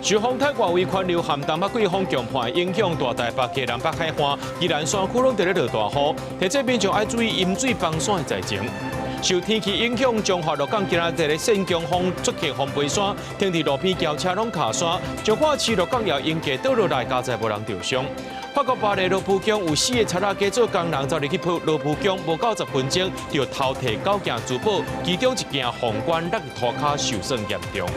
受风太外围环流含东北季风强迫影响，大台北、基隆北海岸、宜兰山区拢在咧落大雨，提醒民众要注意淹水崩山的灾情。受天气影响，中华鹿港今仔日咧现强风出现风背山，天地路边轿车拢卡山，彰化市鹿港也因价倒落来，加载无人受伤。法国巴黎罗浮宫有4个贼仔加做工人走入去破罗浮宫，无90分钟就偷摕9件珠宝，其中1件皇冠落涂骹受损严重。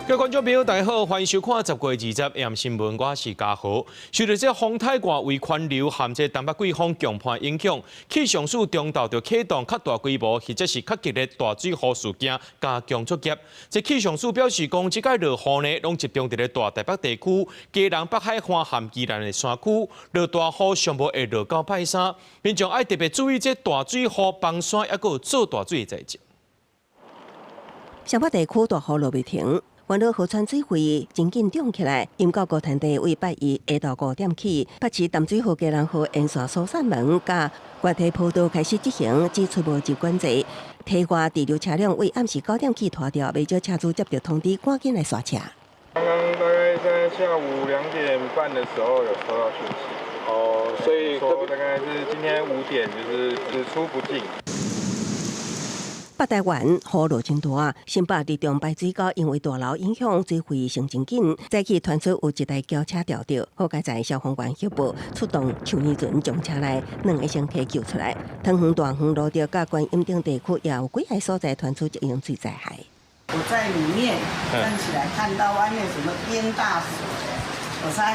各位观众朋友，大家好，欢迎收看10月20日 AM 新闻，我是嘉豪。受到这风太外围环流含这东北季风强迫影响，气象署中昼就启动较大规模或者是较激烈大水雨事件加强作业。这气象署表示讲，这届落雨呢，拢集中在咧大台北地区、基隆北海岸含宜兰的山区，落大雨上无会落到拜三，民众爱特别注意这大水雨崩山，还有做大水的灾情。上北地区大雨落未停。湾岛河川水位真紧涨起来，因到高潭地为8日下昼5点起，北市淡水河、基隆河沿线疏散门、甲月堤坡道开始执行只出无入管制。堤外滞留车辆为暗时9点起拖掉，未少车主接到通知，赶紧来刷车。刚刚大概在下午2点半的时候有收到讯息，所以说大概是今天5点，就是只出不进。北台湾雨落真大，新北立中排水沟因为大楼影响，水位升真紧。早起传出有一台轿车掉掉，好佳在消防员协助出动抽泥船将车内2个乘客救出来。汤圆大园路道甲观音顶地区也有几个所在传出淹水灾害。我在里面站起来，看到外面什么淹大水，我在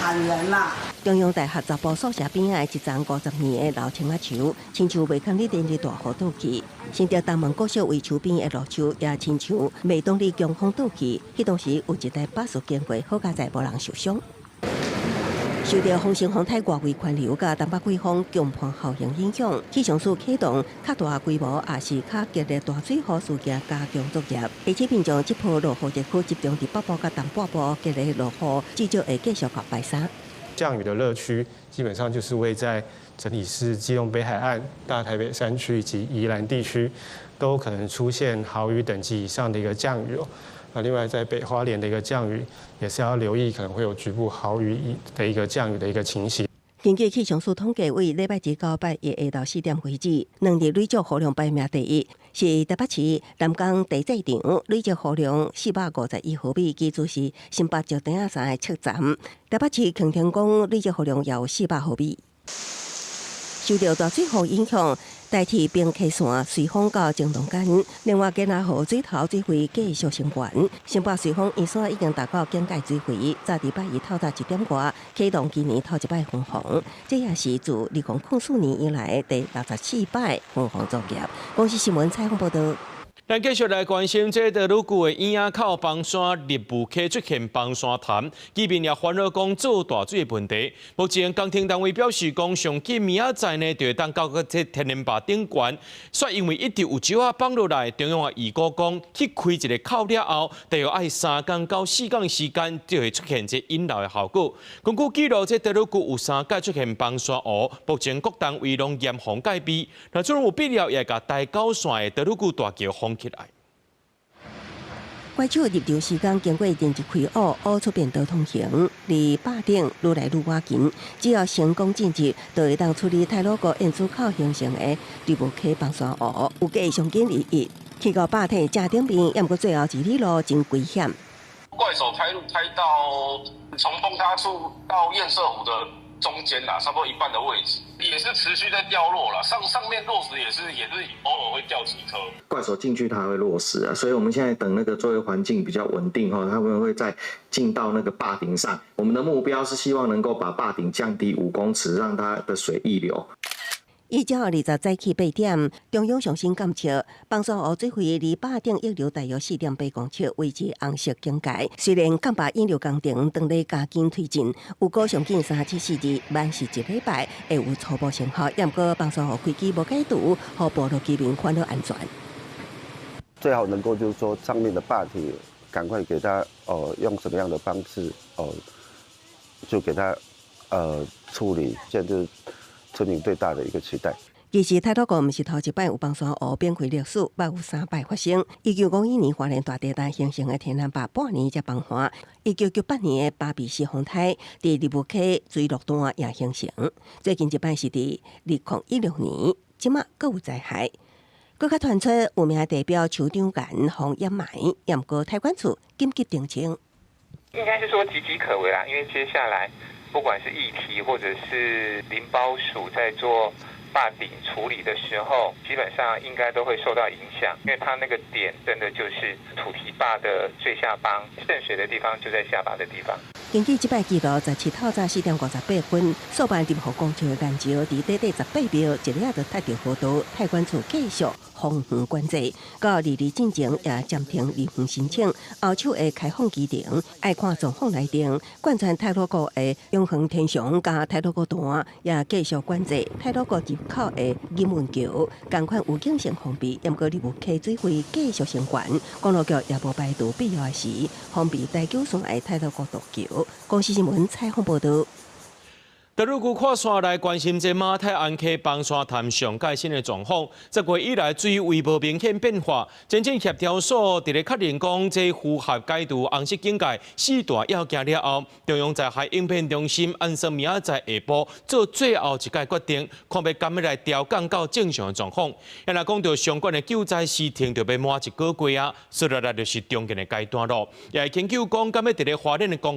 喊人啦。中央大学十部宿舍边仔一丛50年的老青仔树，亲像未抗力连日大雨倒去。新竹东门国小围树边的路树也亲像未动力强风倒去。迄当时有一台巴士经过，好佳在无人受伤。受到风性风太外围环流甲东北季风强迫效应影响，气象署启动较大规模也是较激烈大水雨事件加强作业，而且民众这波落雨热区集中伫北部甲东半部激烈落雨，至少会继续到拜三。降雨的热区基本上就是位在整体是基隆北海岸、大台北山区以及宜兰地区，都可能出现豪雨等级以上的一个降雨哦。另外在北花莲的一个降雨，也是要留意可能会有局部豪雨的一个降雨的一个情形。根据气象署统计，为礼拜1到8日下晝4点为止，2日累积雨量排名第一，是台北市南港地质场累积雨量451毫米，其次是新北石碇山的测站，台北市擎天宫累积雨量也有400毫米。受到大水雨影响，台铁并溪线随风到情浓间，另外基隆河水头水位继续升悬，新北随风沿线已经达到警戒水位，早伫8日透早1点外启动今年头一摆分洪，这也是自2004年以来第64摆分洪作业。公司新闻采访报道。咱继续来关心这个愈久的堰仔口崩山立雾溪出现崩山潭，居民也烦恼讲做大水的问题。目前工程单位表示讲，上紧明仔载呢，就会当到这天然坝顶悬，却因为一直有石仔放落来，中央也预估讲去开一个口了后，大约要3天到4天的时间，就会出现这引流的效果。根据记录，这德鲁区有3届出现崩山湖，目前各单位拢严防戒备。那这种有必要也甲大高线的德鲁区大桥封起来。怪手入场时间经过连日开雾出变道通行，离坝顶愈来愈晚近。只要成功进入，就会当处理太鲁阁沿出口形成的立雾溪崩山湖，有计上紧日一去到坝体正顶边，也毋过最后一里路真危险。怪手开路开到从崩塌处到堰塞湖的中间啦，差不多一半的位置，也是持续在掉落啦。上面落石也是偶尔会掉几颗。怪手进去它会落石啊，所以我们现在等那个周围环境比较稳定后，他们会再进到那个坝顶上。我们的目标是希望能够把坝顶降低5公尺，让它的水溢流。1到20早起8点，中央上新监测崩山湖水位离坝顶溢流大约4.8公尺，维持红色警戒。虽然干坝引流工程当咧加紧推进，有估上近3742万是1礼拜会有初步成效，不过崩山湖开机无解除，互部落居民烦恼安全。最好能够就是说上面的坝体赶快给它用什么样的方式就给它处理，现在就是村民最大的一个期待。其实太鲁阁毋是头一摆有崩山湖变开历史，捌有3摆发生。1951年花莲大地震形成的天然坝，半年才崩塌。1998年的巴比西风台伫利布溪水路段也形成。最近一摆是伫2016年，即马阁有灾害。更加传出有名代表酋长岩防掩埋，也毋过太管处紧急澄清。应该是说岌岌可危啦，因为接下来不管是议题或者是林保署在做坝顶处理的时候，基本上应该都会受到影响，因为它那个点真的就是土堤坝的最下方，渗水的地方就在下巴的地方。根据即摆记录，17透早4点58分，数万任何公车的岩石伫短短18秒，一下就踏着河道。太管处继续封园管制，到2日进前也暂停离园申请。后手会开放机场，爱看状况来定。贯穿太鲁阁的永恒天祥加太鲁阁段也继续管制。太鲁阁入口的金文桥，同款有警性封闭，也毋过利物溪水位继续升悬。公路局也无排除必要时封闭台九线的太鲁阁大桥。公司新闻采访报道。德鲁古跨山来关心这马太安溪崩山潭上盖新的状况，10月以来水位无明显变化。前线协调所伫咧确认讲，这符合解除红色警戒4大要件了后，中央灾害应变中心按说明仔载下晡做最后一届决定，看要敢要来调降到正常的状况。也若讲到相关的救灾时程，就要满1个月啊，说来就是中间的阶段咯。也会研究讲，敢要伫咧花莲的公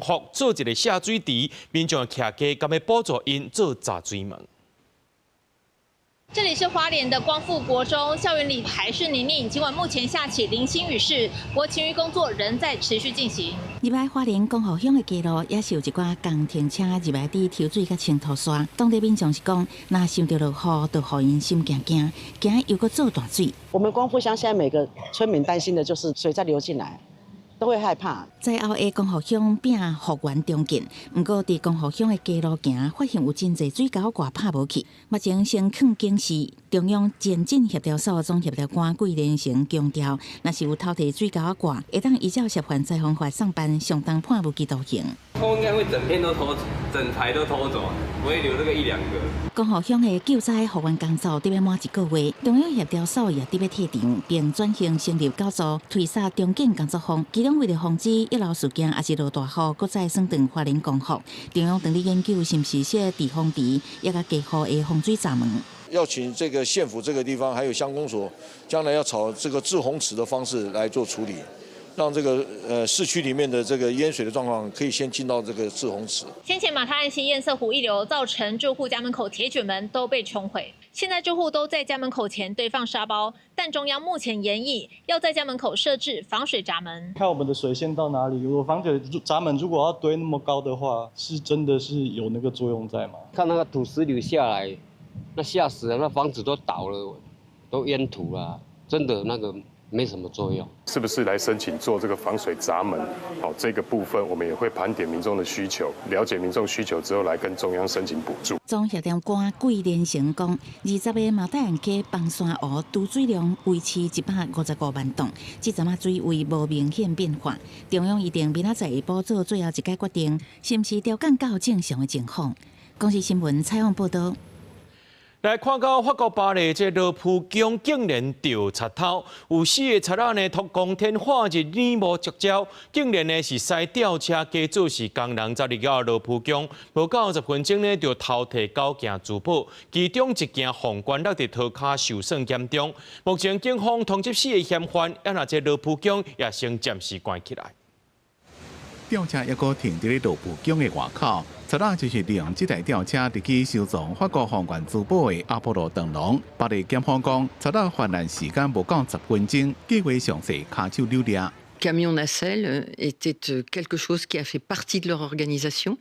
福做一个下水池，民众徛街敢要补助因做闸水门。这里是花莲的光复国中，校园里还是泥泞。尽管目前下起零星雨势，不过清淤工作仍在持续进行。入来花莲光复乡的街路，也是有一寡工停车入来伫抽水甲清土沙。当地民众是讲，若想到落雨，就互因心惊惊，惊又搁做大水。我们光复乡现在每个村民担心的就是水再流进来。都会害怕。在后的光复乡并复原中间，不过伫光复乡的街路行，发现有真侪水沟挂拍无去。目前先劝警示，中央前进协调所总协调官桂连成强调，若是有偷摕水沟挂，会当依照涉嫌灾防法上班，相当判无期徒刑。偷应该会整片都偷，整台都偷走，不会留这个1-2个。光复乡的救灾复原工作得要满1个月，中央协调所也得要退场，并转型成立小组，推撒中建工作坊。其中为了防止一楼事件，也是落大雨，搁再算断花莲光复，中央等咧研究是不是设地风池，也甲加固的防水闸门。要请这个县府这个地方，还有乡公所，将来要朝这个滞洪池的方式来做处理。让这个市区里面的这个淹水的状况可以先进到这个滞洪池。先前马太安溪堰塞湖溢流造成住户家门口铁卷门都被冲毁，现在住户都在家门口前堆放沙包，但中央目前研议要在家门口设置防水闸门。看我们的水线到哪里，如果防水闸门如果要堆那么高的话，是真的是有那个作用在吗？看那个土石流下来，那吓死了，那房子都倒了，都淹土了，真的那个。没什么作用，是不是来申请做这个防水闸门？好，这个部分我们也会盘点民众的需求，了解民众需求之后，来跟中央申请补助。总协调官桂连成讲，20个马太安溪崩山湖储水量维持155万吨，这阵水位无明显变化。中央一定明仔载下晡做最后一届决定，是不是调降到正常的情况？公视新闻采访报道。来看到法国巴黎这罗浮宫竟然掉贼头，有4个贼仔呢，托光天化日耳目灼焦，竟然呢是驶吊车假做是工人走入到罗浮宫，无到50分钟呢就偷摕9件珠宝，其中1件皇冠落伫涂骹受损严重。目前警方通缉4个嫌犯，也那这罗浮宫也先暂时关起来。吊车一个停伫咧罗浮宫的外口，贼仔就是利用这台吊车入去收藏法国皇冠珠宝的阿波罗灯笼。巴黎检方讲，贼仔犯案时间无到10分钟，计划详细骹手溜达。Camion nacelle était quelque chose qui a fait partie de leur organisation.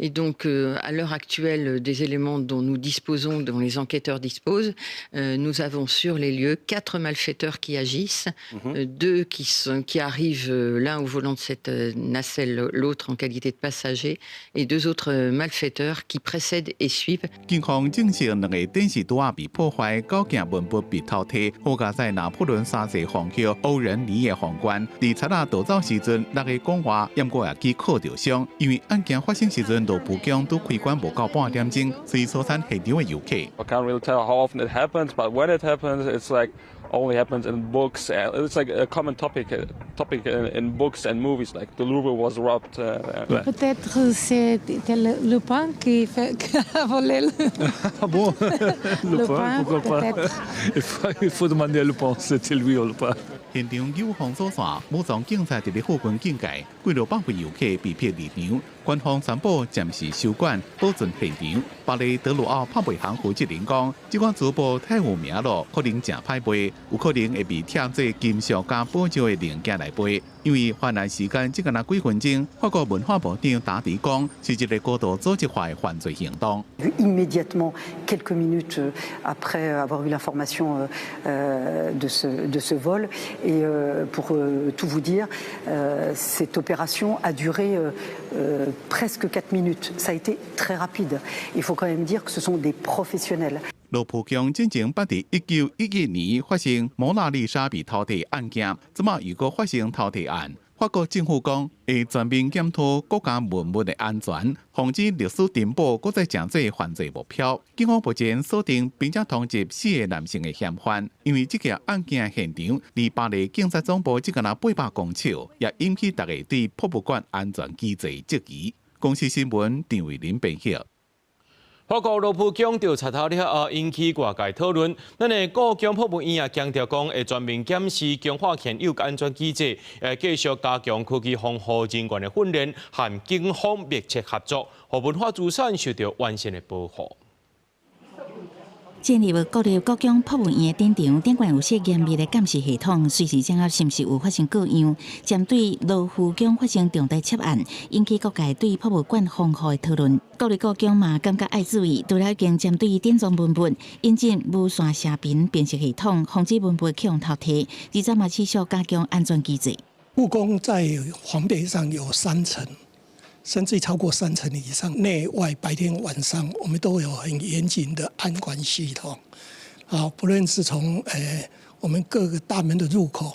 Et donc, à l'heure actuelle, des éléments dont nous disposons, dont les enquêteurs disposent, nous avons sur les lieux 4 malfaiteurs qui agissent, 2 qui arrivent, l'un au volant de cette nacelle, l'autre en qualité de passager, et 2 autres malfaiteurs qui précèdent et suivent. 警方证实2个电视桌被破坏，9件文物被偷摕，附加在拿破仑3世皇后欧仁妮的皇冠。贼仔逃走时阵，6个讲话，验过也去扣着伤。因为案件发生时阵，罗浦江都开关无到半点钟，所以疏散现场的游客。I can't really tell how often it happens, but when it happens, it's like only happens in books. It's like a common topic in books and movies, like the Louvre was robbed. Peut-être c'est le pain qui a volé le. Ah bon? Le pain, pourquoi pas? Il faut demander à Le Pen, c'était lui ou le pain. 现场有防锁线，武装警察伫咧附近警戒，几多百位游客被迫离场。官方宣布暂时收管，保存现场。巴黎德鲁奥拍卖行负责人讲，这款珠宝太有名了，可能真歹卖，有可能会被贴做金属加保胶的零件来卖。因为犯案时间只敢那几分钟，法国文化部长达迪讲，是一个高度组织化的犯罪行动。Immédiatement, quelques minutes après avoir eu l'information de ce vol, et pour tout vous dire, cette opération a duré presque 4 minutes. Ça a été très rapide. Il faut quand même dire que ce sont des professionnels. 罗浦江真正捌伫1911年发生蒙娜丽莎被偷摕案件，即马又搁发生偷摕案。法国政府讲会全面检讨国家文物的安全，防止历史珍宝搁再成做犯罪目标。警方目前锁定并且通缉4个男性的嫌犯，因为这件案件现场离巴黎警察总部只敢那800公尺，也引起大家对博物馆安全机制质疑。公司新闻张伟林编写。法国罗浦江调查头了后，引起外界讨论。咱的故宫博物院也强调讲，会全面检视强化现有安全机制，继续加强科技防护人员的训练，和警方密切合作，让文化资产受到完善的保护。建立国立故宫博物院的展场，顶管有些严密的监视系统，随时掌握是毋是有发生各样。针对罗浮宫发生重大窃案，引起各界对博物馆防护的讨论。国立故宫嘛感觉爱注意，除了已经针对典藏文物引进无线射频辨识系统，防止文物去用偷摕，而且嘛持续加强安全机制。故宫在环北上有3层。甚至超过3层以上，内外白天晚上，我们都有很严谨的安管系统。不论是从我们各个大门的入口，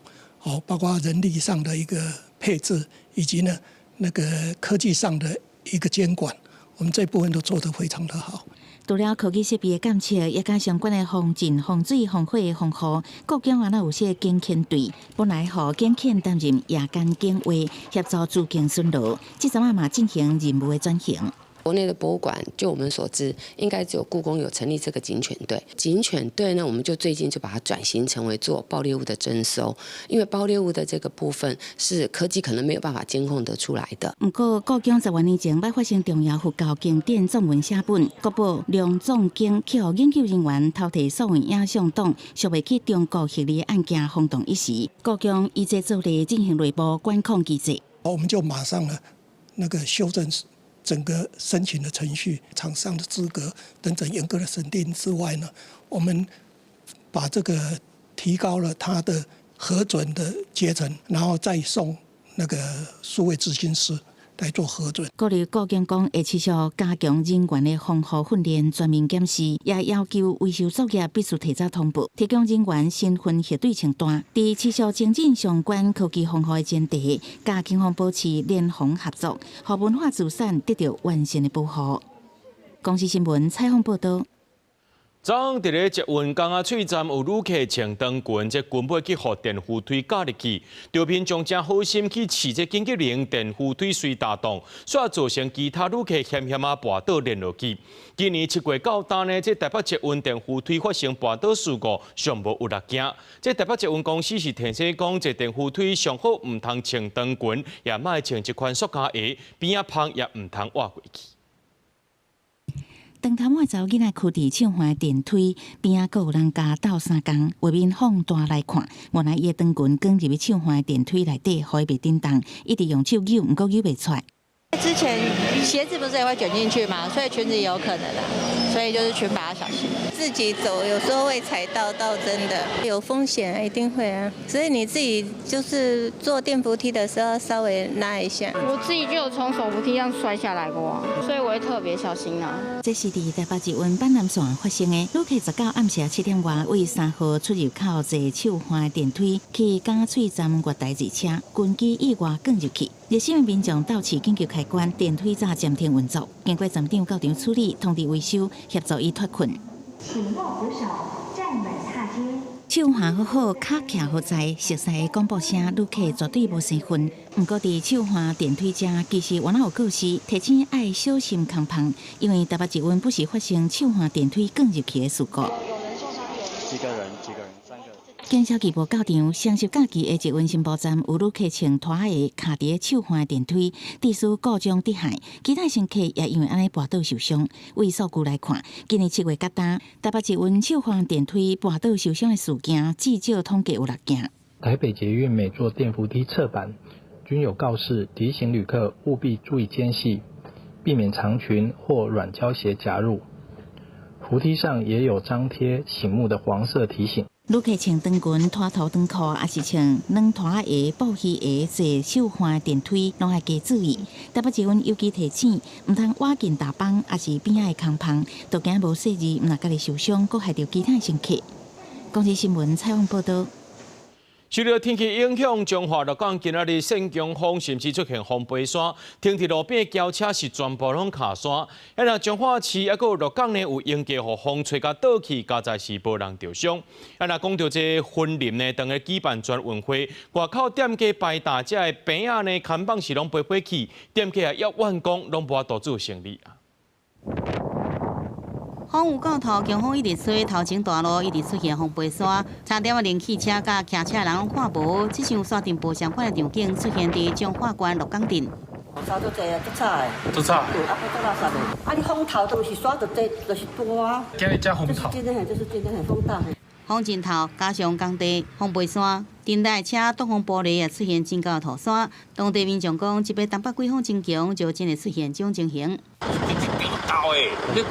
包括人力上的一个配置，以及呢那个科技上的一个监管，我们这部分都做得非常的好。除了科技设备的监测，也加相关的防震、防水、防火的防护。故宫也有些警犬队，本来和警犬担任夜间警卫，协助驻警巡逻。这阵嘛进行任务的转型。国内的博物馆，就我们所知，应该只有故宫有成立这个警犬队。警犬队呢，我们就最近就把它转型成为做爆裂物的侦搜，因为爆裂物的这个部分是科技可能没有办法监控得出来的。不过，故宫10多年前捌发生重要佛教经典藏文写本，国宝梁藏经去予研究人员偷摕数位影像档，属未去中国系列案件轰动一时。故宫以这做例进行内部管控机制，我们就马上呢那个修正整个申请的程序、厂商的资格等等严格的审定之外呢，我们把这个提高了它的核准的阶层，然后再送那个数位执行师来做核准。国立故宫讲会持续加强人员的防护训练、全面检视，也要求维修作业必须提早通报，提供人员身份核对清单。在持续精进相关科技防护的前提，甲警方保持联防合作，让文化资产得到完善的保护。公司新闻采访报道。昨伫咧捷运江仔喙站有旅客穿长裙，这根本去互电扶梯夹入去，调频将正好心去试这紧急铃，电扶梯随打动，煞造成其他旅客险险啊滑倒连落去。今年7月到今呢，这台北捷运电扶梯发生滑倒事故，尚无有落件。这台北捷运公司是提醒讲，这电扶梯上好唔通穿长裙，也莫穿一款塑胶鞋，边仔芳也唔通滑过去。当头晚走囡仔跍伫唱花电梯边仔，有人甲斗3工，外面放大来看，原来伊长裙卷入去唱花电梯内底，互伊袂震动，一直用手揪，毋过揪袂出来。之前鞋子不是也会卷进去嘛，所以裙子也有可能的，所以就是裙摆要小心。自己走有时候会踩到真的有风险，一定会啊。所以你自己就是坐电扶梯的时候稍微拉一下。我自己就有从手扶梯上摔下来过，所以我会特别小心啊。这是伫台北捷运板南线发生的，旅客19暗时7点外，为3号出入口坐手环电梯去港翠站月台2车，军机意外卷入去。热心的民众到市紧急开关，电梯早暂停运作，经过站长到场处理，通知维修，协助伊脱困。请勿扶手，站稳踏阶。手环好好，脚徛好在，熟悉的广播声，旅客绝对无生分。不过伫手环电梯遮，其实原来有告示，提醒爱小心空旁，因为台北捷运不时发生手环电梯卷入去的事故。几个人？3个。警消局无到场，双十假期的捷运新埔站有旅客穿拖鞋卡伫手环电梯，致使故障滴害，其他乘客也因为安尼跋倒受伤。为数据来看，今年7月到达台北捷运手环电梯跋倒受伤的事件，至少统计有6件。台北捷运每座电扶梯侧板均有告示，提醒旅客务必注意间隙，避免长裙或软胶鞋夹入。扶梯上也有张贴醒目的黄色提醒。旅客穿长裙、拖头长裤，还是穿软拖鞋、布鞋坐手环电梯，拢要加注意。台北捷运尤其提醒，唔通挖进大帮，还是边仔的空旁，都惊无细字，唔若家己受伤，搁害到其他乘客。公司新闻采访报道。受到天气影响，彰化鹿港今仔日县江风甚至出现风杯山，停伫路边的轿车是全部拢卡山。那彰化市还有鹿港呢有应该互风吹甲倒去，加在是无人受伤。那讲到这婚林呢，当个举办全运会，外口店家摆大只的饼仔呢，看板是拢飞去，店家也要完工，拢无法度做生意啊。风有够头，强风一直吹，头前大路一直出現風背山，差點連汽車甲騎車人攏看無。這場刷定無相關的場景出現伫彰化縣鹿港鎮。沙都濟啊，足差的。足差。對，啊，不做垃圾的。啊，你風頭都是刷得濟，就是多啊。今日加風頭。就是今天很風大。風真頭加上工地風背山，電台車擋風玻璃也出現真高土山。當地民眾講，這邊東北季風真強，就真會出現這種情形。高誒，你嗰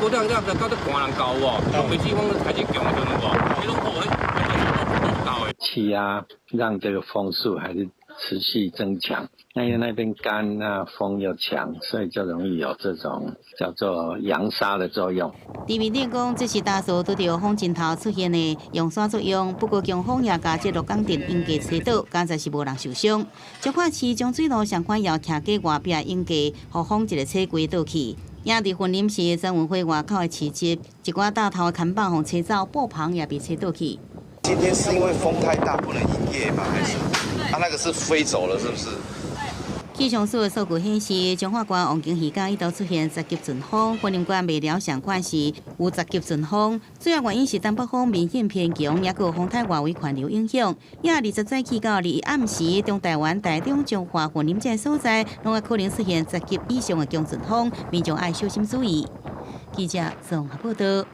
啲就搞得寒人高喎，尤其是風開始強嗰陣喎，你都高誒。氣壓讓這個風速還是持續增強，因為那邊乾，那風又強，所以就容易有這種叫做揚沙的作用。地面電講，這是大數拄到風真頭出現的揚沙作用，不過強風也加這鹿港鎮應該吹倒，剛才是無人受傷。彰化市將水路上款要徛喺外壁，應該予風一個吹歸倒去。也伫雲林市全運會外口的市集，一寡大頭的看板互吹走，布棚也被吹倒去。今天是因為風太大不能營業嗎？還是？那個是飛走了，是不是？氣象署的數據顯示，彰化縣黃金魚港一度出現十級陣風，雲林縣未了相關是有10級陣風。主要原因是東北風明顯偏強，也有風態外圍環流影響。也20早起到2暗時，中台灣、台中、彰化、雲林這所在，攏有可能出現10級以上的強陣風，民眾愛小心注意。記者綜合報道。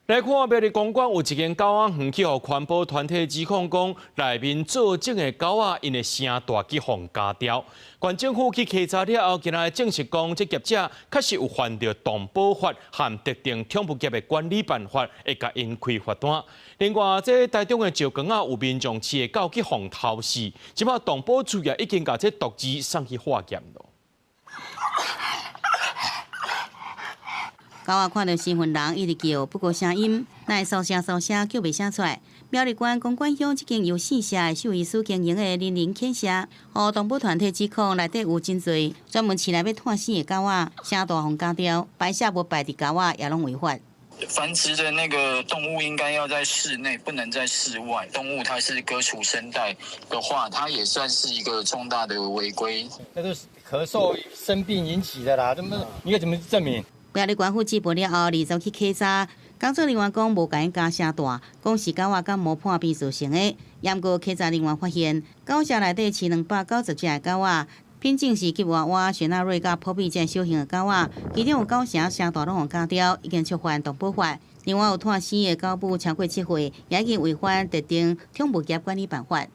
來看苗栗公館有一間狗仔園去互環保團體指控講，內面做證的狗仔因的聲大去互加掉。縣政府去稽查了後，今日證實講，這業者確實有犯到動保法和特定寵物業的管理辦法，會甲因開罰單。另外，這台中的石硿仔有民眾飼的狗去互偷死，即馬動保處也已經把這毒餌送去化驗了。狗仔看到新聞人一直叫，不過聲音乃收聲叫袂聲出來。苗栗縣公館鄉一間由4社的獸醫師經營的林犬舍，互動保團體指控內底有真濟專門飼來要探死的狗仔，聲大互加掉，擺設無擺的狗仔也攏違法。繁殖的那個動物應該要在室內，不能在室外。動物它是割除聲帶的話，它也算是一個重大的違規。那都是咳嗽生病引起的啦，你要怎麼證明？苗栗縣府接報了後，2早去稽查，工作人員講無甲因加聲大，講是狗仔甲無判別造成的。驗過稽查人員發現，狗舍內底飼290隻狗仔，品種是吉娃娃、雪納瑞甲普比這小型的狗仔，其中有9成聲大攏互加掉，已經觸犯動保法。另外有探死的狗母超過7歲，也已經違反特定寵物業管理辦法。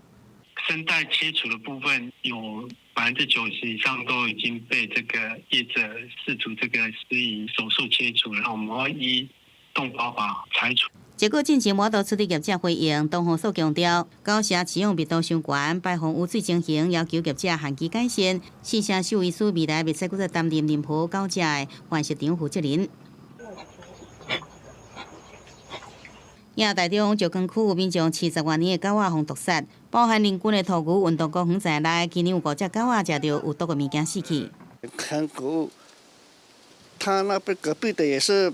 声带切除的部分有90%以上都已经被这个业者试图这个施以手术切除，然后我们要依动保法拆除。结果进前，我都处理业者回应，东方所强调，高社使用密度相关，排放污水情形，要求业者限期改善。四城兽医师未来袂使搁再担任任何高社的环食场负责人。亚台中石冈区有民众70多年的狗仔被毒杀，包含邻近的兔牛运动公园在内，今年有5只狗仔食到有毒的物件死去。看狗，他那边隔壁的也是，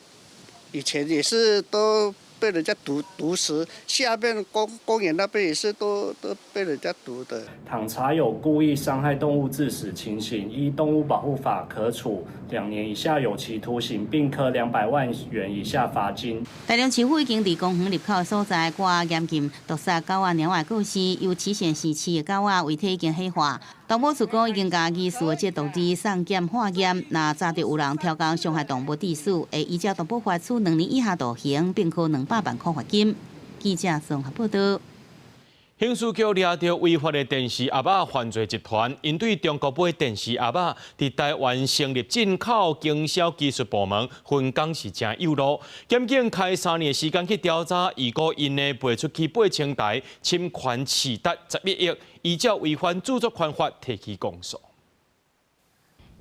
以前也是都被人家毒死，下面公园那边也是都被人家毒的。倘查有故意伤害动物致死情形，依动物保护法可处2年以下有期徒刑，并科200万元以下罚金。台中市府已经伫公园入口所在挂严禁毒杀狗仔猫仔故事，由期限4次的狗仔遗体已经火化。动物处讲已经将疑似的这动物送检化验，若查到有人挑工伤害动物致死，会依照动保法处2年以下徒刑，并科200万块罚金。记者综合报道。刑事局抓到违法的电视鸭肉犯罪集团，因对中国买电视鸭肉伫台湾成立进口经销技术部门，分工是真有路。检警开3年的时间去调查，如果因呢卖出去8000台，侵权市值11亿，依照违反著作权法提起公诉。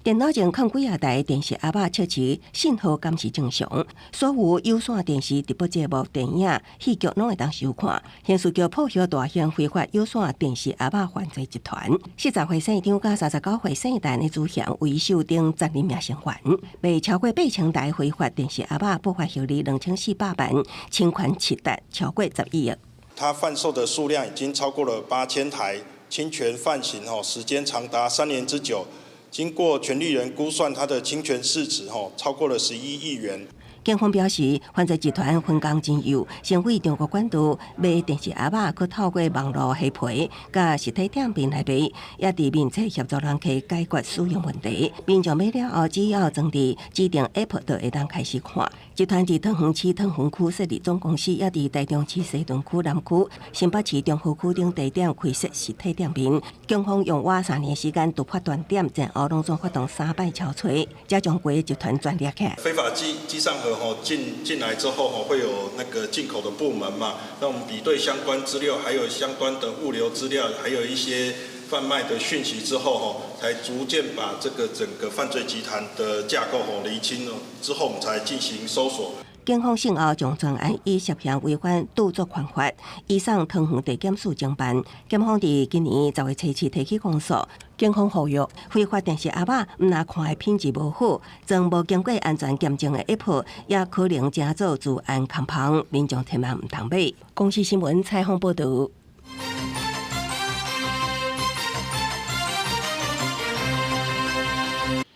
电脑前放几台电视鸭肉测试信号监视正常，所有有线电视直播节目、电影、戏剧拢会当收看。刑事局破获大型非法有线电视鸭肉犯罪集团，40岁生长甲39岁生代的主嫌为首等10人名成员，卖超过8000台非法电视鸭肉，不法获利2400万，侵权市值超过11亿。他贩售的数量已经超过了8000台，侵权犯行时间长达3年之久。经过权利人估算，他的侵权市值超过了11亿元。警方表示，犯罪集团分工真有，先为中国管道卖电视鸭肉，佮透过网络下皮，甲实体店面来卖，也伫面册协助人客解决使用问题。民众买了后，只要装置指定 App 就会当开始看。集团伫桃园市桃园区设立总公司，也伫台中市西屯区南区、新北市中和区等地点开设实体店面。警方用我3年时间突破断点，前后拢总发动3摆敲锤，才将规集团专列起来。非法机上盒进来之后会有那个进口的部门嘛，那我们比对相关资料，还有相关的物流资料，还有一些贩卖的讯息之后才逐渐把这个整个犯罪集团的架构厘清了之后，我们才进行搜索。警方先后将专案以涉嫌违反著作权法，移送桃园地检署侦办。检方伫今年10月初7提起公诉。警方呼吁非法电视鸭肉，毋但看的品质无好，装无经过安全检证的 App， 也可能正做治安空旁，民众千万毋通买。公视新闻采访报道。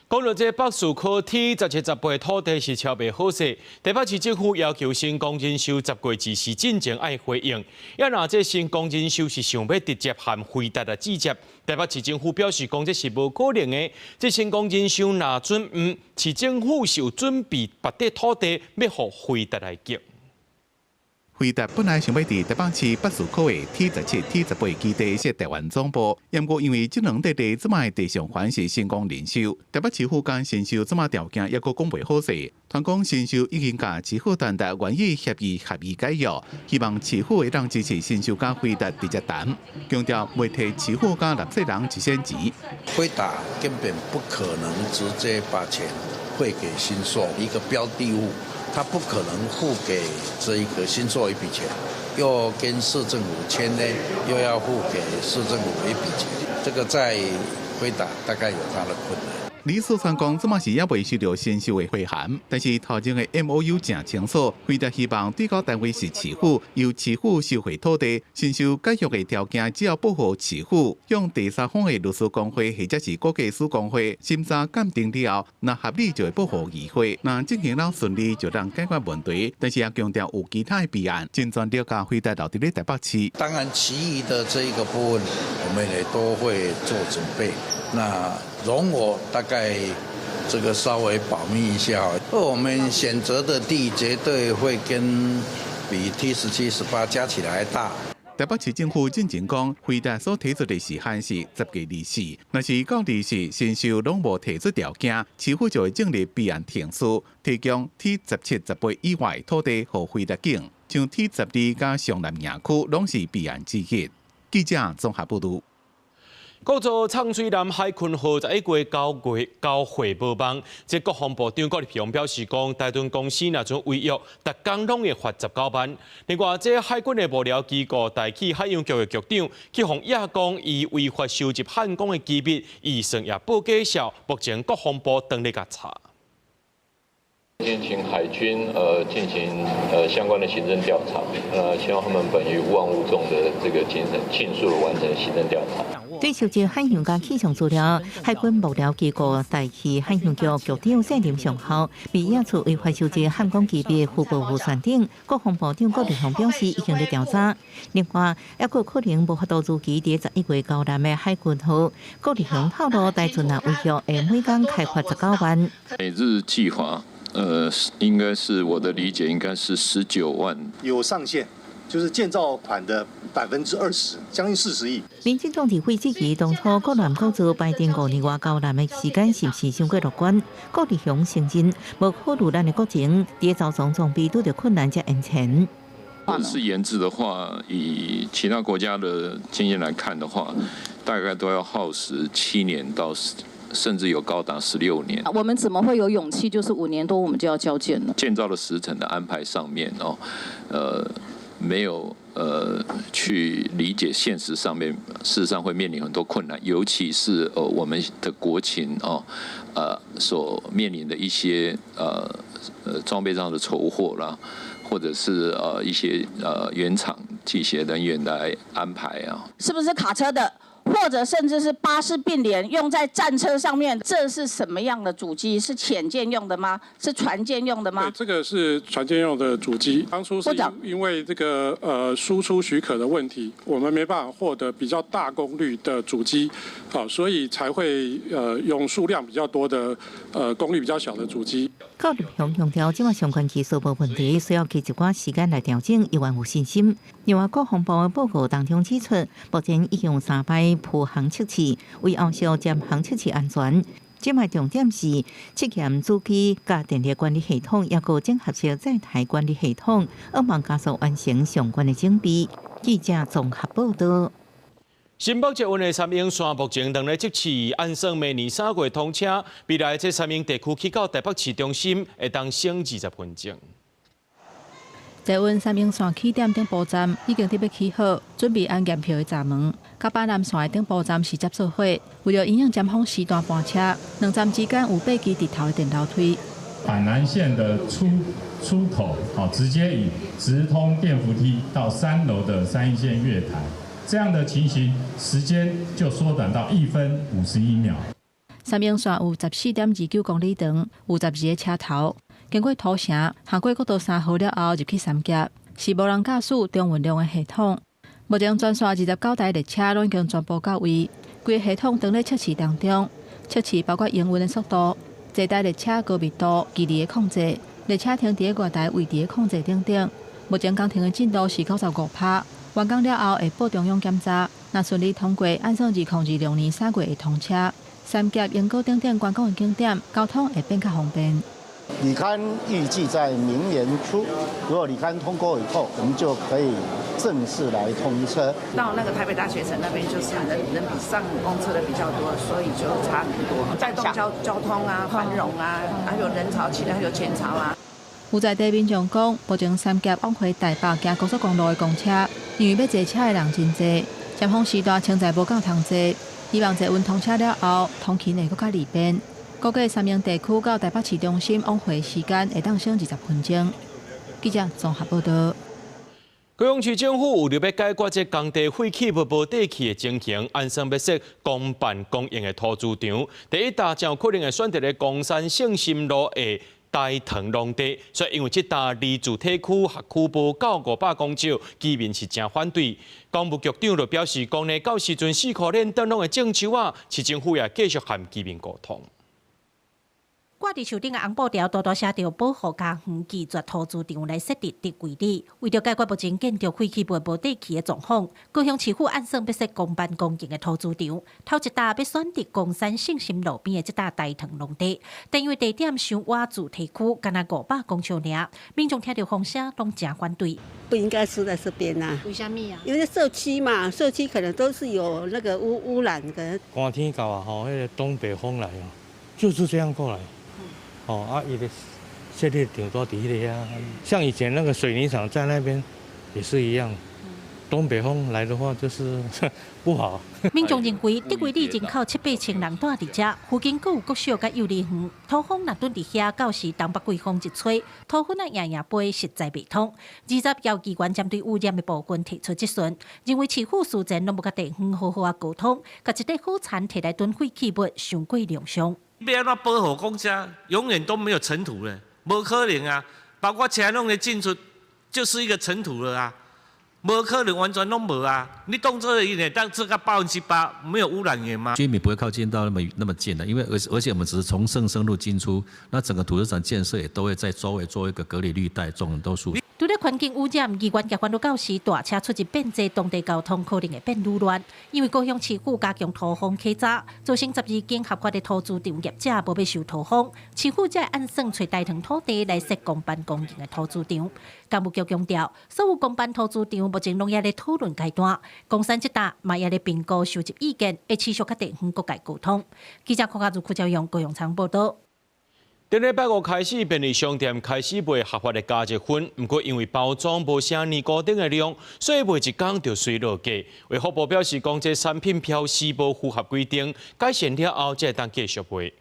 讲到这北市科T17、18土地是超袂好势，台北市政府要求新公证收10月指示进前爱回应。要若这新公证收是想要直接和回答的直接，台北市政府表示讲这是无可能的。这新公证收若准市政府是有准备别地土地要互回答来叫。回答本来想要伫台北市北市区的 T17、T18基地设台湾总部，不过因为这两块地即卖地上还是成功人收，台北市府间先收即卖条件也阁讲袂好势。团讲先收已经甲市府谈达愿意协议解约，希望市府会让支持先收甲回答直接谈，强调袂替市府甲纳税人一仙钱。回答根本不可能直接把钱汇给新硕一个标的物。他不可能付给这一个新硕一笔钱，又跟市政府签呢，又要付给市政府一笔钱，这个在回答大概有它的困难。李四川讲，这嘛是也未收到先收的回函，但是头前的 MOU 正清楚，回答希望对高单位是市府，由市府收回土地，先收解约的条件只要符合市府，用第三方的律师公会或者是国家师公会审查鉴定了后，那合理就会符合议会，那进行了顺利就能解决问题。但是也强调有其他的备案，真全了解回答到伫咧台北市。当然，其余的这一个部分，我们也都会做准备。那容我大概这个稍微保密一下，我们选择的地绝对会跟比 T17、18加起来大。台北市政府进前讲，回答所提出的时限是10月24，若是到24新秀拢无提出条件，市府就会建立备案停书，提供 T17、18以外土地互回答境，像 T12甲上南营区拢是备案之一。记者综合报道。国造畅水南海鲲号11月交会无望，即国防部长郭立雄表示讲，台盾公司若准违约，逐工拢会罚19万。另外，即海军的幕僚机构大气海洋局的局长去向亚讲，伊违法收集汉光的机密，预算也不计效。目前国防部当咧甲查。先请海军进行相关的行政调查，希望他们本于无枉无纵的这个精神，迅速的完成行政调查。对收集海洋甲气象资料，海军幕僚機構大氣海洋局局長謝林上校，被野處違法收集漢光機密副部副船長，國防部長郭立雄表示已經在調查。另外，還有可能無法度預期在11月交艦的海軍號，郭立雄透露，台船也違約，會每工開罰19萬。每日計劃。应该是我的理解，应该是19万，有上限，就是建造款的20%，将近40亿。民进党议会质疑当初国南构造排定5年外交南的时间是不是太过乐观？郭立雄承认，无考虑咱的国情，缔造种装备遇到困难才延前。是研制的话，以其他国家的经验来看的话，大概都要耗时7年到甚至有高达16年。我们怎么会有勇气？就是5年多我们就要交建了。建造的时程的安排上面没有去理解现实上面，事实上会面临很多困难，尤其是我们的国情所面临的一些装备上的筹获啦，或者是一些原厂机械人员来安排啊，是不是卡车的？或者甚至是巴士并联用在战车上面，这是什么样的主机？是潜舰用的吗？是船舰用的吗？对，这个是船舰用的主机。当初是因为这个输出许可的问题，我们没办法获得比较大功率的主机，所以才会用数量比较多的功率比较小的主机。郭立雄强调，即马相关技术无问题，需要给一寡时间来调整，伊还有信心。另外，国防部的报告当中指出，目前已用3摆普航测试，为后续渐航测试安全。即卖重点是测验主机甲电力管理系统，也有整合式载台管理系统，希望加速完成相关的整备。记者综合报道。新北捷运的3英线目前正在测试，按算明年3月通车，未来这3英地区去到台北市中心会当省20分钟。捷运3英线起点顶埔站已经特别起好，准备按验票的闸门。甲北南线的顶埔站是接触火，为了影响尖峰时段班车，两站之间有8基直头的电楼梯。板南线的出口，直接以直通电扶梯到3楼的3一线月台。这样的情形，时间就缩短到1分51秒。3英线有14.29公里长，有12个车头，经过土城，行过国道3号了后入去三甲，是无人驾驶中运量的系统。目前全线29台列车拢已经全部到位，规个系统正在测试当中。测试包括营运的速度、坐台列车高密度、距离的控制、列车停伫外台位置的控制等等。目前工程的进度是95%。完工了后会报中央检查，若顺利通过，按算2026年3月会通车。三甲、永高等观光的景点，交通会变较方便。履勘预计在明年初，如果履勘通过以后，我们就可以正式来通车。到那个台北大学城那边，就是人比上公车的比较多，所以就差很多，带动交通啊、繁荣啊，还有人潮起来，还有前潮啊。有在地民众讲，目前三甲往回台北行高速公路的公车，因为要坐车的人真多，尖峰时段清在无够通坐。希望捷运通车了后，通勤会更加利便。估计3英地区到台北市中心往回时间会当省20分钟。记者综合报道。高雄市政府为了要解决这工地废弃无地契的情形，按算要设公办公营的图书场。第一大将可能会选择咧公山圣心路的大塘农地，所以因为这大离主体区辖区无到500公尺，居民是真反对。公务局长就表示，讲呢到时阵4块链灯笼的种树啊，市政府也继续和居民沟通。挂伫树顶的红布条，多多写着保护家园拒绝投资场来设立的规例。为了解决目前建筑废弃物无地契的状况，高雄市府按算要设公办公营的投资场。头一搭要选择公山信心路边的这搭大塘农地，但因为地点伤洼主题区，干那500公顷尔，民众听到风声拢真反对。不应该设在这边呐、为什么啊？因为社区嘛，社区可能都是有那个污染的。寒天到啊，吼，那个东北风来啊，就是这样过来。伊的设立顶多底的呀，像以前那个水泥厂在那边也是一样，东北风来的话就是不好。民众认为，这规里人口7-8千人住伫遮，附近阁有国小甲幼儿园，土风若蹲伫遐，到时东北季风一吹，土粉啊夜夜飞，实在袂通。20要机关针对污染的部分提出质询，认为市府事前拢无甲地方好好沟通，甲一块好田摕来囤废弃物，伤过良伤。要安怎保护公家，永远都没有尘土了，无可能啊！包括车拢会进出，就是一个尘土了啊，无可能完全拢无啊！你动作一点，但这个8%没有污染源吗？居民不会靠近到那么近的，因为而且我们只是从圣生路进出，那整个土地场建设也都会在周围做一个隔离绿带，种很多树。除了环境污染，议员也烦恼到时大车出入变多，当地交通可能会变愈乱。因为高雄市府加强土风稽查，造成12间合法的土资场业者无要受土风，市府才会按算找大塘土地来设公办公营的土资场。干部局强调，所有公办土资场目前拢也在讨论阶段，公山这搭嘛也在评估收集意见，会持续甲地方各界沟通。记者柯家如、柯兆阳、高雄场报道。伫礼拜五开始，便利商店开始卖合法的加热粉，不过因为包装无写尼古丁的量，所以卖一天就随落价。卫福部表示，讲这产品标示无符合规定，改善了后才会当继续卖。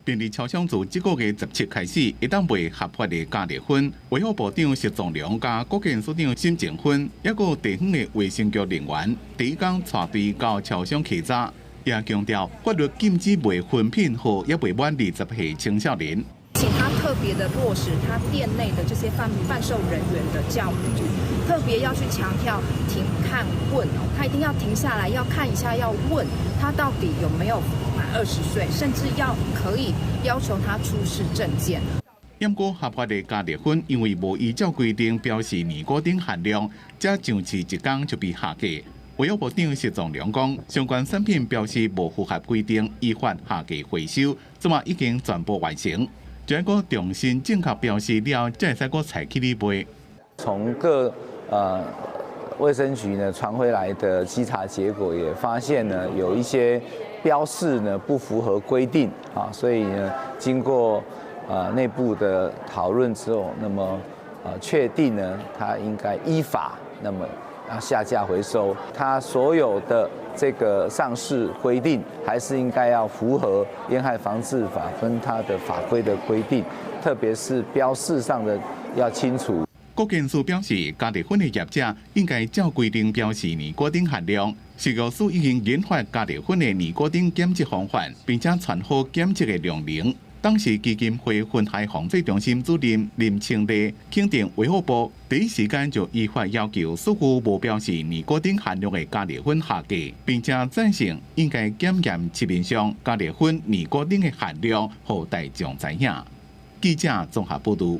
便利超商自这个月17开始，会当卖合法的加热粉。卫生部长石仲良加国建署长沈正芬，还有地方的卫生局人员，第一天带队到超商稽查。也强调，法律禁止卖粉品或也未满20岁青少年。请他特别的落实他店内的这些贩售人员的教育，特别要去强调停、看、问哦，他一定要停下来，要看一下，要问他到底有没有满20岁，甚至可以要求他出示证件。不过合法的加热粉因为无依照规定标示尼古丁含量，才上市一天就被下架。卫生部长石仲良讲，相关产品标示无符合规定，依法下架回收，这嘛已经全部完成。再个重新正确标示了，才会使个采起嚟卖。从各卫生局呢传回来的稽查结果也发现呢，有一些标示呢不符合规定啊，所以呢经过内部的讨论之后，那么确定呢它应该依法那么。要下架回收，它所有的这个上市规定还是应该要符合烟害防治法跟它的法规的规定，特别是标示上的要清楚。国建署表示，加热粉的业者应该照规定标示尼古丁含量。食药署已经研发加热粉的尼古丁检测方法，并且传好检测的量能。当时基金会烟害防治中心主任林清丽肯定卫福部第一时间就依法要求所有无标示尼古丁含量的加热粉下架，并且赞成应该检验市面上加热粉尼古丁的含量，让大众知影。记者综合报道。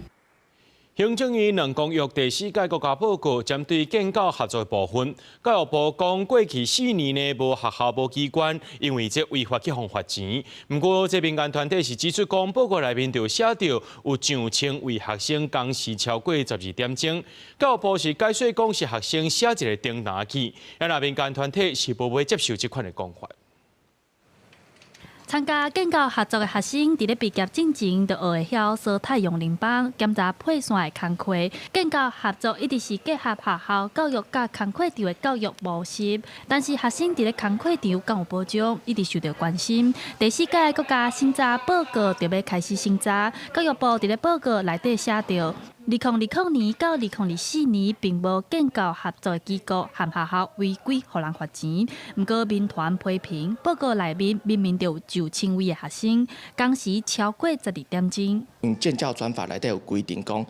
行政院两公约第4届国家报告针对建教合作部分，教育部讲过去4年内无学校无机关因为这违法去互罚钱。不过，这民间团体是指出，讲报告内面就写到有上千位学生工时超过12点钟，教育部是解说讲是学生写一个订单去，那民间团体是无会接受这款的讲法。参加建教合作的学生，伫咧毕业进前就学会晓扫太阳能板、检查配线的工课。建教合作一直是结合学校教育甲工课场的教育模式，但是学生伫咧工课场敢有保障，一直受到关心。第4届国家审查报告就要开始审查，教育部伫咧报告内底写着。2020年到2024年，并无建构合作的机构和学校违规，互人罚钱。不过，民团批评报告内面明明就有轻微的学生，工时超过12点钟。建教专法内底有规定讲，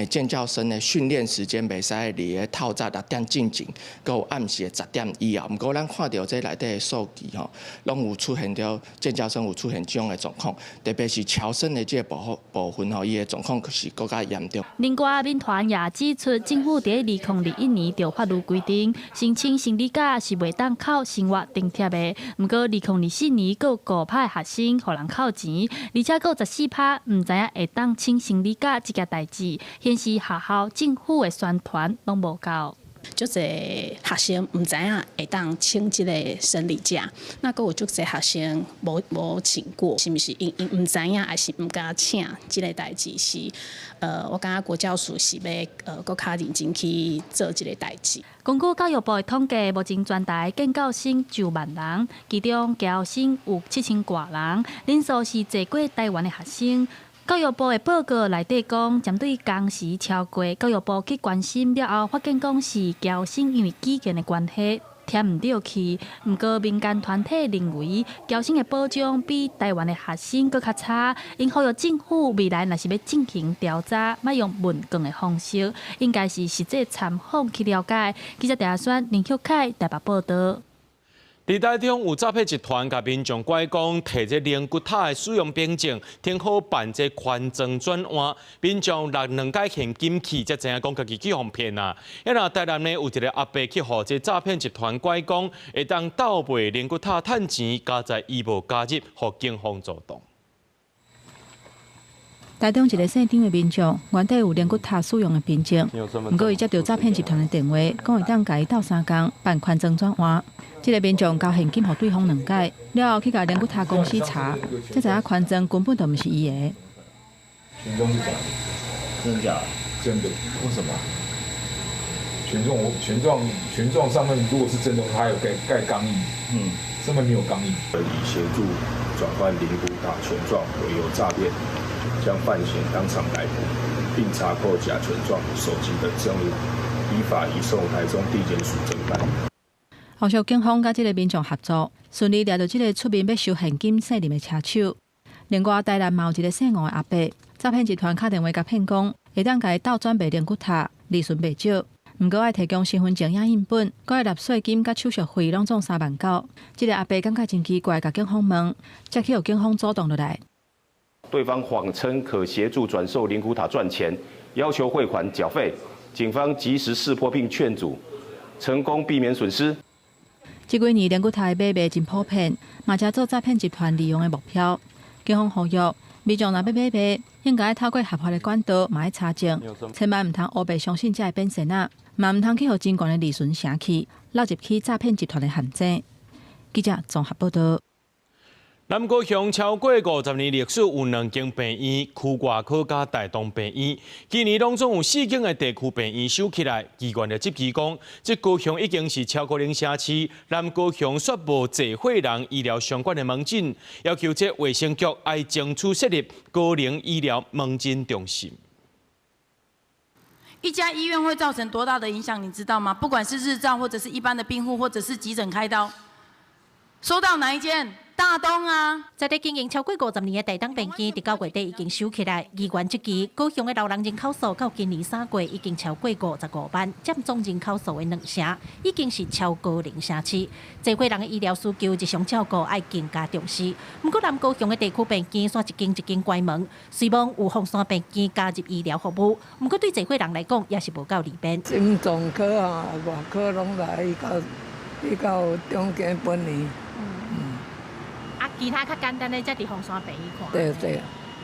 建教生的训练时间袂使离个透早6点进前，佮有暗时10点以后。不过，咱看到这内底的数据吼，拢有出现到建教生有出现这种的状况，特别是超生的这个部分吼，伊的状况是更加严重。另外，民团也指出，政府在2021年就法律规定，申请心理假是袂当靠生活津贴的。不过，2024年佫有5%学生互人扣钱，而且佫有14%唔知影会当请心理假这件代志，显示学校、政府的宣传拢无够。足侪学生唔知影会当请即个生理假，那佫有足侪学生无请过，是毋是因唔知影，还是唔敢请？即个代志是，我感觉国教署是要佫较认真去做即个代志。根据教育部的统计，目前全台建教生9万人，其中教生有7000多人，人数是侪过台湾的学生。教育部的报告内底讲，针对工时超过，教育部去关心了后，发现讲是教生因为语言的关系填唔到去。不过民间团体认为，教生的保障比台湾的学生佫较差，因呼吁政府未来若是要进行调查，莫用问卷的方式，应该是实际参访去了解。记者陈选林秀凯台北报道。伫台中有诈骗集团甲民众拐讲，摕这灵骨塔的使用凭证，挺好办这宽增转换。民众拿2解现金去，才知影讲家己去互骗啊！因若台南呢有一个阿伯去互这诈骗集团拐讲，会当倒卖灵骨塔趁钱，加在伊无加入，互警方主动。台中一个姓张的民众，原底有灵骨塔使用的凭证，不过伊接到诈骗集团的电话，讲会当甲伊斗3工办宽增转换。这个民众交现金予对方2解，了后去甲灵骨塔公司查，才知影宽增根本就毋是伊的。权重是假的，真的假的？真的，为什么？权状上面如果是真的，它有盖钢印，上面没有钢印。以协助转换灵骨塔权状为由诈骗，将犯嫌当场逮捕，并查扣假权状、手机等证物，依法移送台中地检署侦办。后续警方甲这个民众合作，顺利抓到这个出面要收现金姓林的车手。另外，台南嘛有一个姓王的阿伯，诈骗集团打电话甲骗讲，会当甲伊倒转卖灵骨塔，利润袂少。毋过爱提供身份证影印本，佮爱纳税金甲手续费，拢总3万9。这个阿伯感觉真奇怪，甲警方问，才去由警方主动落来。对方谎称可协助转售灵骨塔赚钱，要求汇款缴费，警方及时识破并劝阻，成功避免损失。这几年灵骨塔的买卖真普遍，嘛才做诈骗集团利用的目标。警方呼吁民众若要买卖，应该透过合法的管道，嘛要查证，千万唔通黑白相信这个变现啊，嘛唔通去互真悬的利润城去，落入去诈骗集团的陷阱。记者综合报道。南高雄超过50年历史，有2间病院，区外科加大同病院。今年拢总有4间的地区病院收起来。机关的执行讲，这高雄已经是超过0城市，南高雄却无济岁人医疗相关的门诊，要求这卫生局爱争取设立高龄医疗门诊中心。一家医院会造成多大的影响，你知道吗？不管是日照，或者是一般的病户，或者是急诊开刀，收到哪一间？大东啊，在地经营超过50年的大东病院，伫9月底已经收起来。医院这期，高雄的老人人口数到今年3月已经超过55万，占总人口数的2成，已经是超过0城市。这岁人的医疗需求、日常照顾爱更加重视。不过，南高雄的地区病院煞一间一间关门，虽望有凤山病院加入医疗服务，不过对这岁人来讲，也是无够利便。心脏科啊、外科拢来到中间本院。啊，其他较简单的，才伫凤山病院看。对，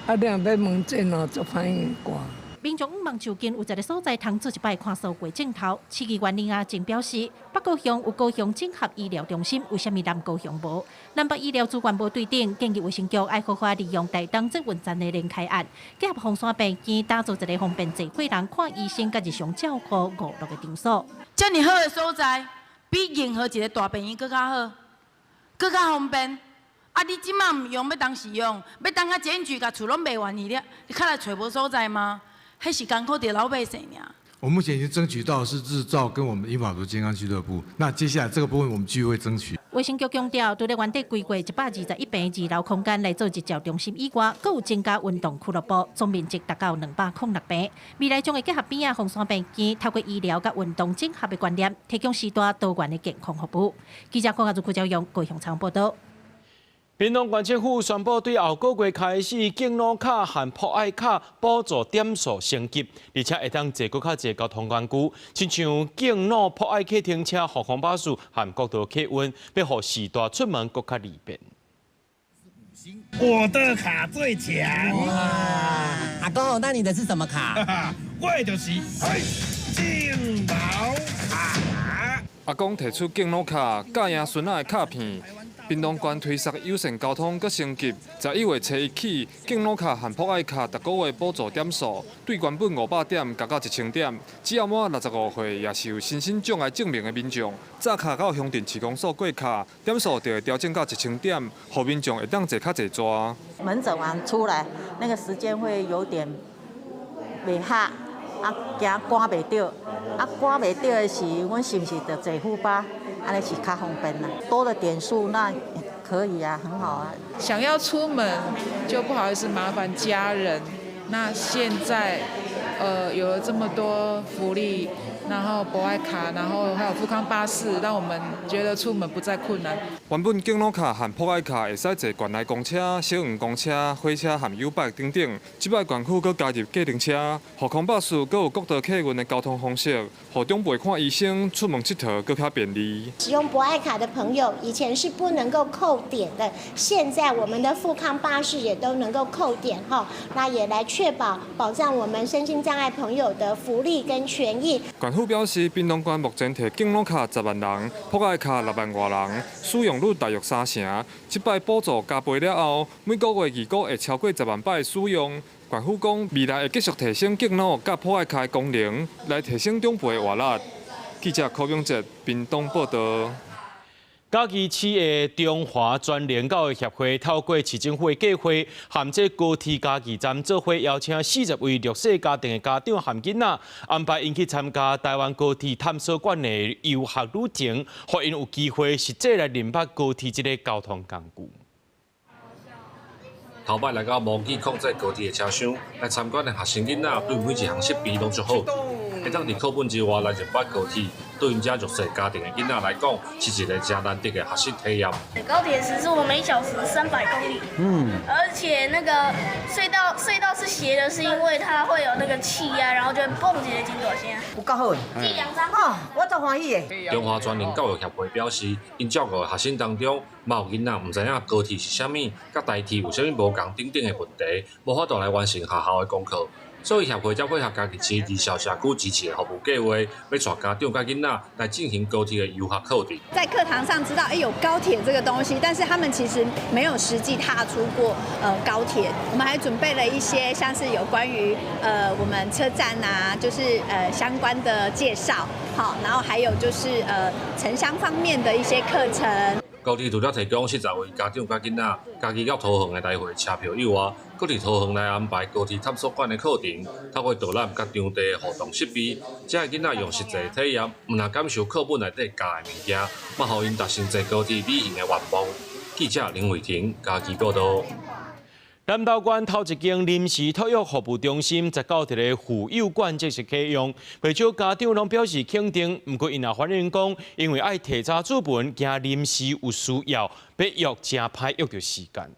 啊，你若要门诊哦，就歹挂。民众望就近有一个所在，通做一摆看守过镜头。市议员林雅静表示，北高雄有高雄整合医疗中心，为什么南高雄无？南北医疗资源无对等，建议卫生局爱好好利用台东这运站的联开案，结合凤山病院，打造一个方便济岁人看医生甲日常照顾5、6个场所。遮尔好的所在，比任何一个大病院更较好，更较方便。啊！你即马唔用，要当时用，要当啊检举，甲厝拢卖完去了，你看来找无所在吗？迄是艰苦的老百姓呀。我目前已经争取到的是日照跟我们英法族健康俱乐部，那接下来这个部分我们继续会争取。卫生局强调，除了原地规划121平2楼空间来做日照中心以外，更有增加运动俱乐部，总面积达到206平。未来将会结合边红山病院，透过医疗甲运动整合的观念，提供时代多元的健康服务。记者郭家朱教用高雄场报道。屏东县政府宣布，对后个月开始，敬老卡和博爱卡补助点数升级，而且会当坐搁较侪交通工具，亲像敬老博爱客停车、航空巴士和国道客运，要互时代出门搁较利便。我的卡最强！哇，阿公，那你的是什么卡？我的就是敬老卡。阿公提出敬老卡、教爷孙仔的卡片。屏东县推设友善交通佮升级，11月初一起，敬老卡和博爱卡逐个月补助点数，对原本500点加到1000点。只要满65岁，也是有身心障碍证明的民众，早卡到乡镇市公所过卡，点数就会调整到1000点，互民众会当坐较侪抓。门诊完出来，那个时间会有点袂合，惊赶袂到，赶袂到的是，阮是不是得坐虎巴？安尼是较方便啦，多的点数那可以啊，很好啊。想要出门就不好意思麻烦家人，那现在有了这么多福利，然后博爱卡，然后还有富康巴士，让我们觉得出门不再困难。原本敬老卡和博爱卡会使坐县内公车、小黄公车、火车和 U-Bike 等等，即摆县府阁加入计程车、航空巴士，阁有国道客运的交通方式，互长辈看医生、出门佚佗阁较便利。使用博爱卡的朋友，以前是不能够扣点的，现在我们的富康巴士也都能够扣点哈，那也来确保保障我们身心障碍朋友的福利跟权益。县府表示，屏东县目前摕敬老卡10万人，博爱卡6万外人，使用率大约3成。即摆补助加倍了后，每个月预估会超过10万摆的使用。县府讲，未来会继续提升敬老甲博爱卡的功能，来提升长辈的活力。记者柯永哲，屏东报道。嘉义市的中华专联教育协会透过市政府的计划，含这高铁嘉义站做伙邀请40位弱势家庭的家长含囡仔，安排因去参加台湾高铁探索馆的游学旅程，互因有机会实际来认捌高铁这个交通工具。头摆来到模拟控制高铁的车厢，来参观的学生囡仔对每一项设备拢足好，会当伫课本之外来认捌高铁。对因家弱势家庭的囡仔来讲，是一个真难得的学习体验。高铁时速每小时300公里，而且那个隧道是斜的，是因为它会有那个气压，然后就会蹦一个真大声。有够好诶！这2张哦，我足欢喜诶。中华专联教育协会表示，因照顾的学生当中，嘛有囡仔唔知影高铁是啥物，甲台铁有啥物无共等等的问题，无法度来完成学校的功课。所以协会才配合嘉义市二小社区支持的服务计划，要带家长甲囡仔来进行高铁的游学课程。在课堂上知道有高铁这个东西，但是他们其实没有实际踏出过高铁。我们还准备了一些像是有关于我们车站啊，就是相关的介绍，好，然后还有就是城乡方面的一些课程。高铁除了提供40位家长甲囡仔家己到桃园的来回车票以外，佫伫桃园来安排高铁探索馆的课程，透过导览甲当地的互动设备，才会囡仔用实际的体验，毋但感受课本内底教的物件，嘛互因达成坐高铁旅行的愿望。记者林伟霆嘉义报道。南投县头一间临时托育服务中心19日的妇幼馆正式启用，不少家长拢表示肯定。不过，因也反映讲，因为爱提早出门，惊临时有需要，要约真歹约着时间。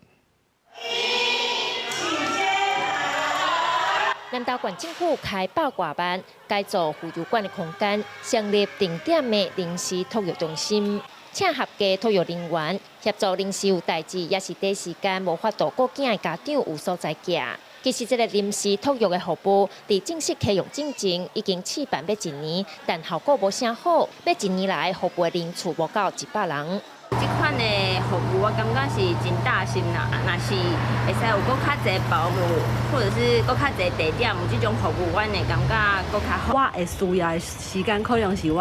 南投县政府开8外万改造妇幼馆的空间，成立定点的临时托育中心。请合格托育人员协助临时有代志，也是短时间无法度顾囝的家长有所在行。其实，这个临时托育的服务，伫正式启用之前已经试办要1年，但效果无啥好。要1年来服务的人数无到100人。这款的服务我感觉是真大心啦，若是会使有搁较侪保姆，或者是搁较侪地点，有这种服务，阮会感觉搁较好。我会需要的时间可能是我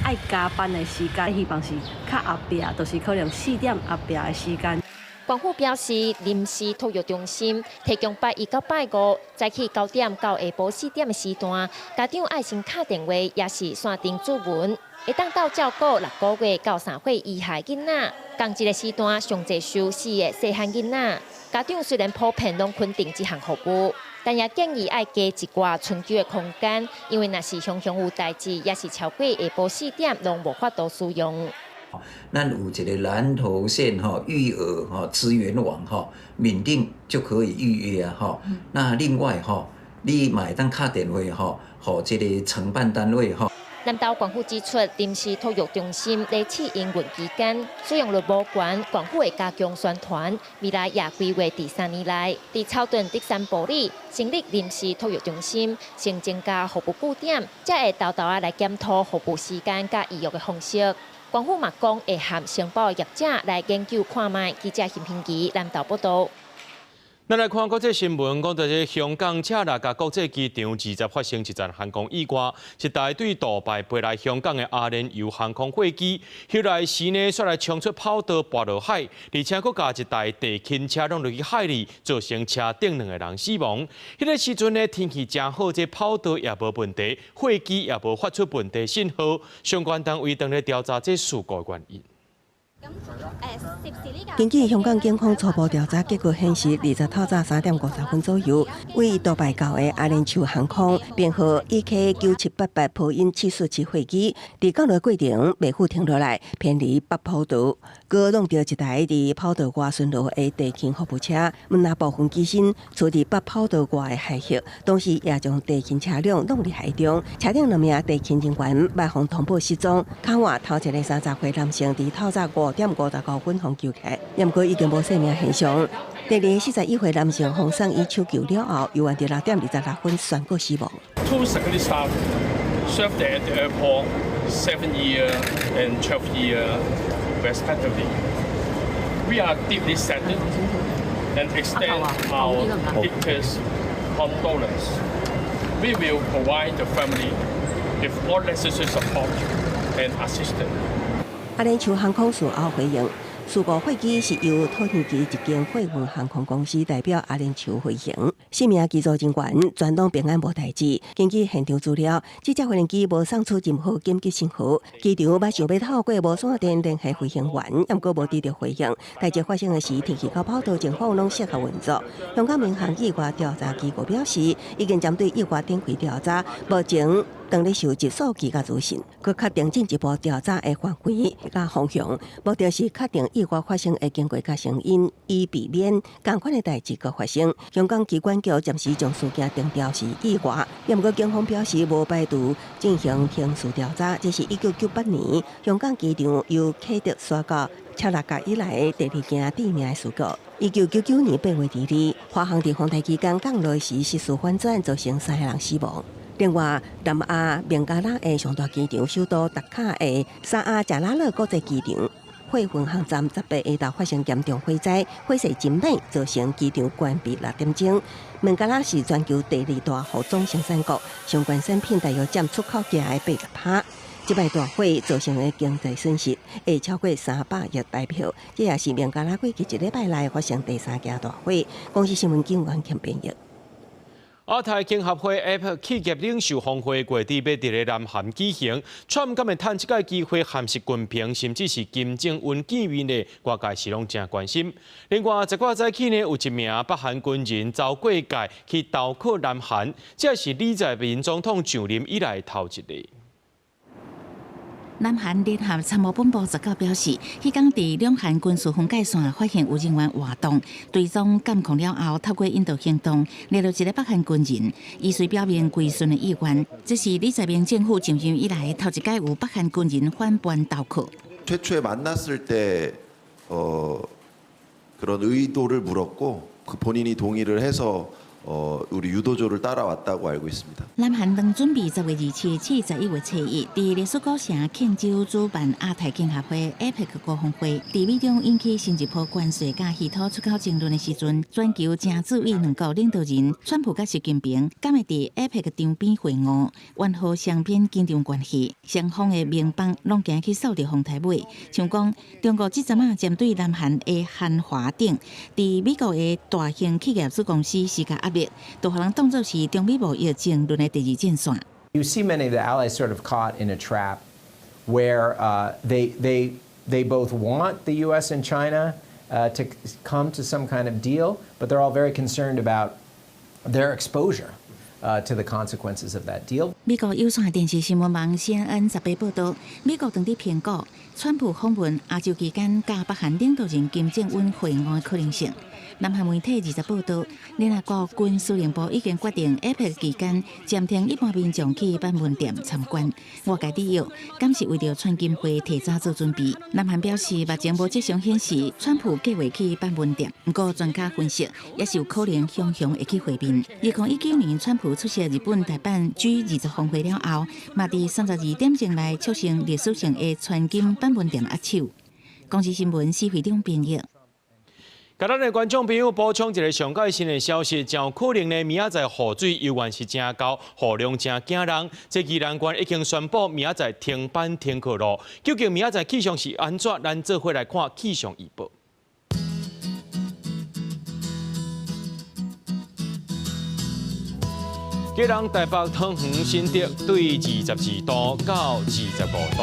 爱加班的时间，希望是较后壁，就是可能4点后壁的时间。官府表示，临时托育中心提供拜1到拜5早起9点到下晡4点的时段，家长爱先打电话，也是线顶注文，会当到照顾6个月到3岁以下囡仔。同一个时段上侪收4个细汉囡仔。家长虽然普遍拢肯定这项服务，但也建议爱加一寡春秋的空间，因为若是常常有代志，也是超过下晡4点，拢无法度使用。那有一个南投县育儿资源网缅定就可以预约啊那另外你嘛会当打电话予这个承办单位南投县府指出，临时托育中心在试营运期间使用率无悬，县府会加强宣传。未来也规划第3年内，在草屯第3部里成立临时托育中心，先增加服务据点，才会豆豆来检讨服务时间甲预约的方式。县府嘛讲会和承包业者来研究看卖。记者邢平基南投报道。咱来看国际新闻，讲到这香港赤鱲角国际机场20发生一阵航空意外，一台对杜拜飞来香港的阿联酋航空飞机，后来时呢煞来冲出跑道滑落海，而且佫加一台地勤车落去海里，造成车顶2个人死亡。迄个时阵呢天气真好，这跑道也无问题，飞机也无发出问题信号。相关单位正在调查这事故的原因。根据香港警方初步调查结果显示，20透早3点50分左右，为杜拜到的阿联酋航空编号EK9788波音747飞机，在降落过程未赴停落来，偏离北跑道，搁弄到一台在跑道外巡逻的地勤服务车，门下部分机身处在北跑道外的海域，同时也将地勤车辆弄入海中。车顶2名地勤人员卖方通报失踪，卡换头一个30岁男性，在透早5点59分方救起，也毋过已经无生命现象。第二41岁男性方送医抢救了後，由於在6點26分宣告死亡。Two security staff served at the airport 7-year and 12-year respectively. We are deeply saddened and extend our deepest condolence. We will provide the family with all necessary support and assistance. 阿聯酋航空事後回應，事故飛機是由土耳其一間貨運航空公司代表阿聯酋飛行，4名機組人員全攏平安無代志。根據現場資料，這架飛行機無送出任何緊急信號，機場也想要透過無線電聯繫飛行員，也毋過無得到回應。代誌發生的時，天氣較跑道情況攏適合運作。香港民航意外調查機構表示，已經針對意外展開調查，目前當咧收集數據甲資訊，佮確定進一步調查的範圍甲方向。目的是確定意外發生的經過甲成因，以避免同款的代誌佮發生。香港機關局暫時將事件定調是意外，也毋過警方表示無排除進行刑事調查。這是1998年香港機場由啟德刷到赤鱲角以來第2件致命的事故。1999年8月2日，華航在航太期間降落時失事反轉，造成3個人死亡。另外，南亞孟加拉的上大機場首都達卡的沙亞加拉勒國際機場貨運航站18下晝發生嚴重火災，火勢真猛，造成機場關閉6點鐘。孟加拉是全球第2大服裝生產國，相關產品大約佔出口價的80%。這擺大火造成的經濟損失會超過300億台幣，這也是孟加拉過去1禮拜內發生第3件大火。公司新聞警員兼編譯。亞太經合會 APEC 企業領袖峰會月底要佇咧南韓舉行，川敢會趁這個機會蠶食近平，甚至是金正恩見面呢？外界是攏真關心。另外，一個早起呢，有一名北韓軍人遭過界去投靠南韓，這是李在明總統上任以來頭一個。南韓聯合參謀本部19表示，迄天佇兩韓軍事分界線發現有人員活動，追蹤監控了後，透過引導行動，掠到一個北韓軍人，依隨表明歸順的意願。這是李在明政府上任以來頭一屆有北韓軍人反叛投靠。 최초에 만났을 때 그런 의도를 물었고 그 본인이 동의를 해서 우리 유도조를 따라왔다고 알고 있습니다. 南韩当准备10月27至11月7日，伫列苏古城庆州主办亚太经合会 APEC 高峰会，伫美中引起新一波关税甲稀土出口争论的时阵，全球正注意两国领导人川普甲习近平敢会伫 APEC 场边会晤，完好双边经济关系。双方的盟邦拢行去扫着风台尾，像讲中国即阵啊针对南韩的汉华等，伫美国的大型企业子公司施加压力，都互人当作是中美贸易争论的第二战线。You see many of the allies sort of caught in a trap where they both want the U.S. and China to come to some kind of deal, but they're all very concerned about their exposure to the consequences of that deal. 美国有线电视新闻网 CNN 18报道，美国当地评估川普访问亚洲期间，甲北韩领导人金正恩会晤的可能性。南韩媒体20报道，联合国军司令部已经决定 APEC 期间暂停一般民众去板门店参观。外界理由，敢是为了川金会提早做准备。南韩表示，目前无迹象显示川普计划去板门店，不过专家分析，也是有可能雄雄会去会面。2019年，川普出席日本大阪 G20 峰会了后，嘛伫32点钟内促成历史性的川金板门店握手。公司新闻施会长编译。甲咱的观众朋友补充一个上最新的消息，真有可能呢，明仔载雨水犹原是真高，雨量真惊人。这宜兰县已经宣布明仔载停班停课咯。究竟明仔载气象是安怎？咱做伙来看气象预报。吉人台北汤圆新竹对22度到25度。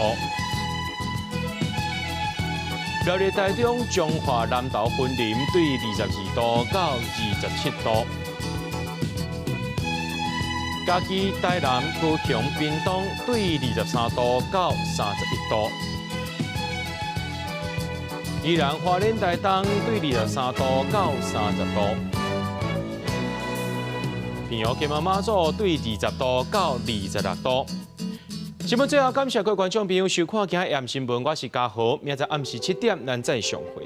苗栗台中彰化南投云林对22度到27度，嘉义台南高雄屏东对23度到31度，宜兰花莲台东对23度到30度，平遥金门马祖对20度到26度。新闻最后，感谢各位观众朋友收看今日暗新闻，我是嘉豪，明仔暗时7点咱再相会。